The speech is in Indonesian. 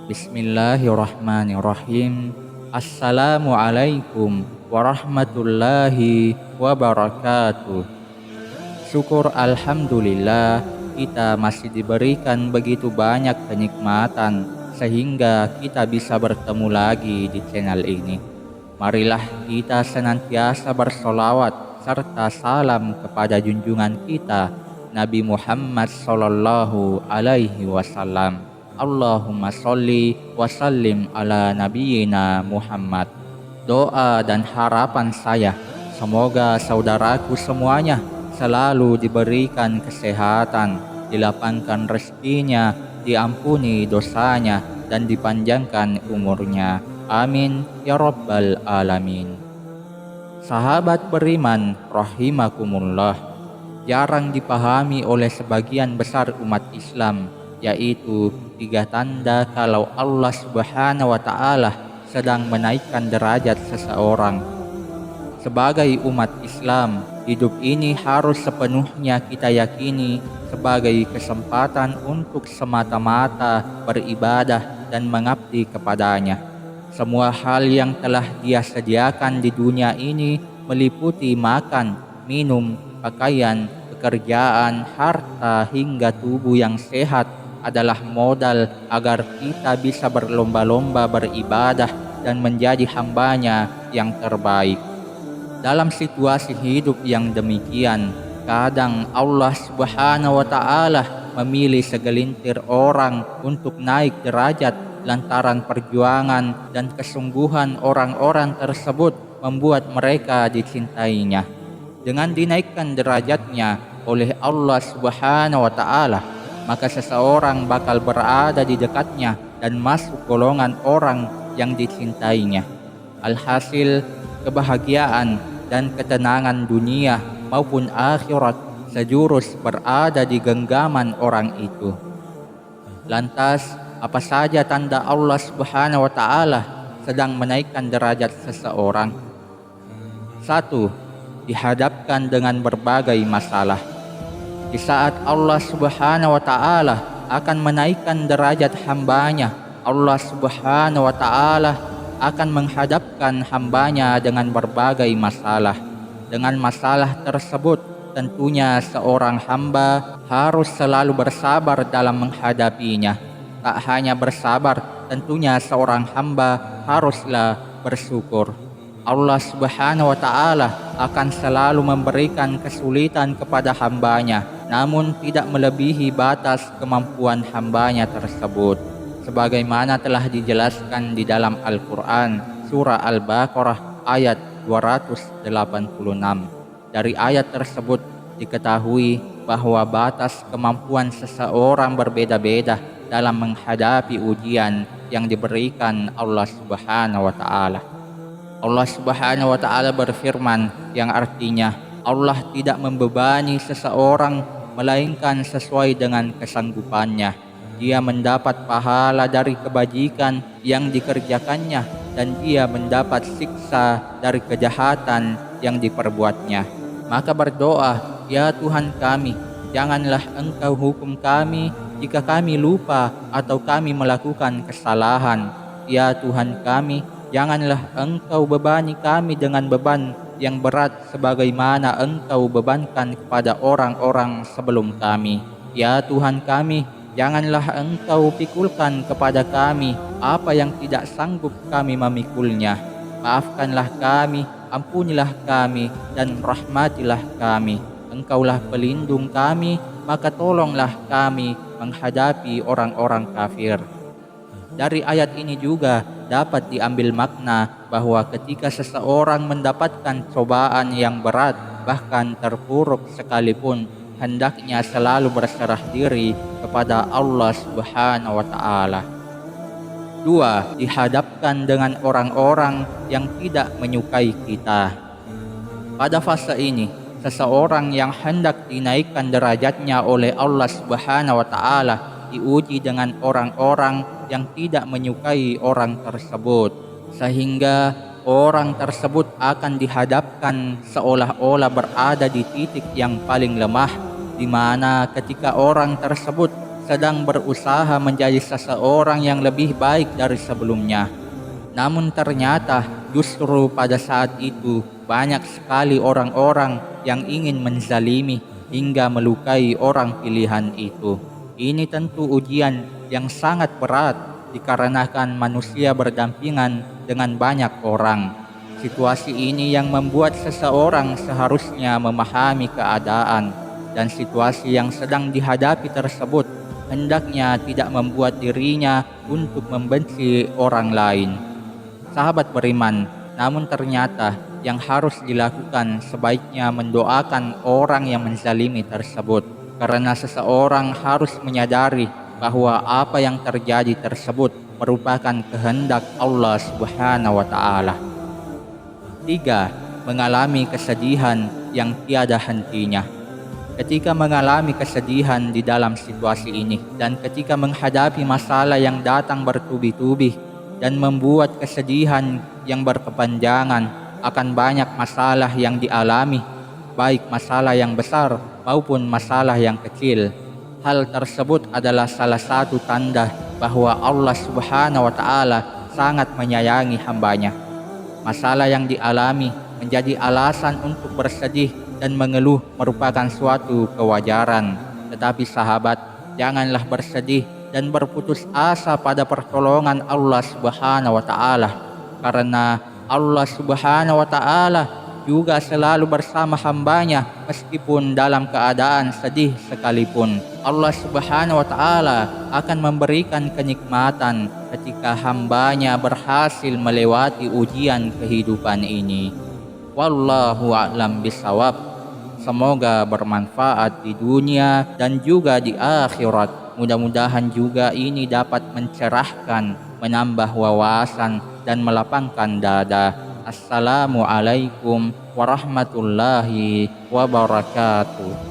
Bismillahirrahmanirrahim. Assalamualaikum warahmatullahi wabarakatuh. Syukur alhamdulillah kita masih diberikan begitu banyak kenikmatan sehingga kita bisa bertemu lagi di channel ini. Marilah kita senantiasa bersolawat serta salam kepada junjungan kita Nabi Muhammad Sallallahu Alaihi Wasallam. Allahumma sholli wa sallim ala nabiyyina Muhammad. Doa dan harapan saya, semoga saudaraku semuanya selalu diberikan kesehatan, dilapangkan rezekinya, diampuni dosanya, dan dipanjangkan umurnya. Amin ya rabbal alamin. Sahabat beriman rahimakumullah, jarang dipahami oleh sebagian besar umat Islam, yaitu 3 tanda kalau Allah Subhanahu wa Ta'ala sedang menaikkan derajat seseorang. Sebagai umat Islam, hidup ini harus sepenuhnya kita yakini sebagai kesempatan untuk semata-mata beribadah dan mengabdi kepadanya. Semua hal yang telah Dia sediakan di dunia ini meliputi makan, minum, pakaian, pekerjaan, harta hingga tubuh yang sehat adalah modal agar kita bisa berlomba-lomba beribadah dan menjadi hambanya yang terbaik. Dalam situasi hidup yang demikian, kadang Allah Subhanahu wa Ta'ala memilih segelintir orang untuk naik derajat lantaran perjuangan dan kesungguhan orang-orang tersebut membuat mereka dicintainya. Dengan dinaikkan derajatnya oleh Allah Subhanahu wa Ta'ala, maka seseorang bakal berada di dekatnya dan masuk golongan orang yang dicintainya. Alhasil, kebahagiaan dan ketenangan dunia maupun akhirat sejurus berada di genggaman orang itu. Lantas, apa saja tanda Allah Subhanahu wa Ta'ala sedang menaikkan derajat seseorang? 1. Dihadapkan dengan berbagai masalah. Di saat Allah Subhanahu wa Ta'ala akan menaikkan derajat hambanya, Allah Subhanahu wa Ta'ala akan menghadapkan hambanya dengan berbagai masalah. Dengan masalah tersebut, tentunya seorang hamba harus selalu bersabar dalam menghadapinya. Tak hanya bersabar, tentunya seorang hamba haruslah bersyukur. Allah Subhanahu wa Ta'ala akan selalu memberikan kesulitan kepada hambanya, namun tidak melebihi batas kemampuan hambanya tersebut. Sebagaimana telah dijelaskan di dalam Al-Quran, surah Al-Baqarah ayat 286. Dari ayat tersebut diketahui bahwa batas kemampuan seseorang berbeda-beda dalam menghadapi ujian yang diberikan Allah Subhanahu wa Ta'ala. Allah Subhanahu wa Ta'ala berfirman yang artinya Allah tidak membebani seseorang melainkan sesuai dengan kesanggupannya. Dia mendapat pahala dari kebajikan yang dikerjakannya dan dia mendapat siksa dari kejahatan yang diperbuatnya. Maka berdoa, ya Tuhan kami, janganlah Engkau hukum kami jika kami lupa atau kami melakukan kesalahan. Ya Tuhan kami, janganlah Engkau bebani kami dengan beban yang berat sebagaimana Engkau bebankan kepada orang-orang sebelum kami. Ya Tuhan kami, janganlah Engkau pikulkan kepada kami apa yang tidak sanggup kami memikulnya. Maafkanlah kami, ampunilah kami, dan rahmatilah kami. Engkaulah pelindung kami, maka tolonglah kami menghadapi orang-orang kafir. Dari ayat ini juga dapat diambil makna bahwa ketika seseorang mendapatkan cobaan yang berat, bahkan terpuruk sekalipun, hendaknya selalu berserah diri kepada Allah Subhanahu wa Ta'ala. 2. Dihadapkan dengan orang-orang yang tidak menyukai kita. Pada fase ini, seseorang yang hendak dinaikkan derajatnya oleh Allah Subhanahu wa Ta'ala diuji dengan orang-orang yang tidak menyukai orang tersebut, sehingga orang tersebut akan dihadapkan seolah-olah berada di titik yang paling lemah, di mana ketika orang tersebut sedang berusaha menjadi seseorang yang lebih baik dari sebelumnya. Namun ternyata justru pada saat itu banyak sekali orang-orang yang ingin menzalimi hingga melukai orang pilihan itu. Ini tentu ujian yang sangat berat dikarenakan manusia berdampingan dengan banyak orang. Situasi ini yang membuat seseorang seharusnya memahami keadaan dan situasi yang sedang dihadapi tersebut hendaknya tidak membuat dirinya untuk membenci orang lain. Sahabat beriman, namun ternyata yang harus dilakukan sebaiknya mendoakan orang yang menzalimi tersebut, karena seseorang harus menyadari bahwa apa yang terjadi tersebut merupakan kehendak Allah Subhanahu wa Ta'ala. 3. Mengalami kesedihan yang tiada hentinya. Ketika mengalami kesedihan di dalam situasi ini dan ketika menghadapi masalah yang datang bertubi-tubi dan membuat kesedihan yang berkepanjangan, akan banyak masalah yang dialami, baik masalah yang besar maupun masalah yang kecil. Hal tersebut adalah salah satu tanda bahwa Allah Subhanahu wa Ta'ala sangat menyayangi hambanya. Masalah yang dialami menjadi alasan untuk bersedih dan mengeluh merupakan suatu kewajaran. Tetapi sahabat, janganlah bersedih dan berputus asa pada pertolongan Allah Subhanahu wa Ta'ala, karena Allah Subhanahu wa Ta'ala juga selalu bersama hambanya meskipun dalam keadaan sedih sekalipun. Allah Subhanahu wa Ta'ala akan memberikan kenikmatan ketika hambanya berhasil melewati ujian kehidupan ini. Wallahu a'lam bishawab. Semoga bermanfaat di dunia dan juga di akhirat. Mudah-mudahan juga ini dapat mencerahkan, menambah wawasan, dan melapangkan dada. Assalamualaikum warahmatullahi wabarakatuh.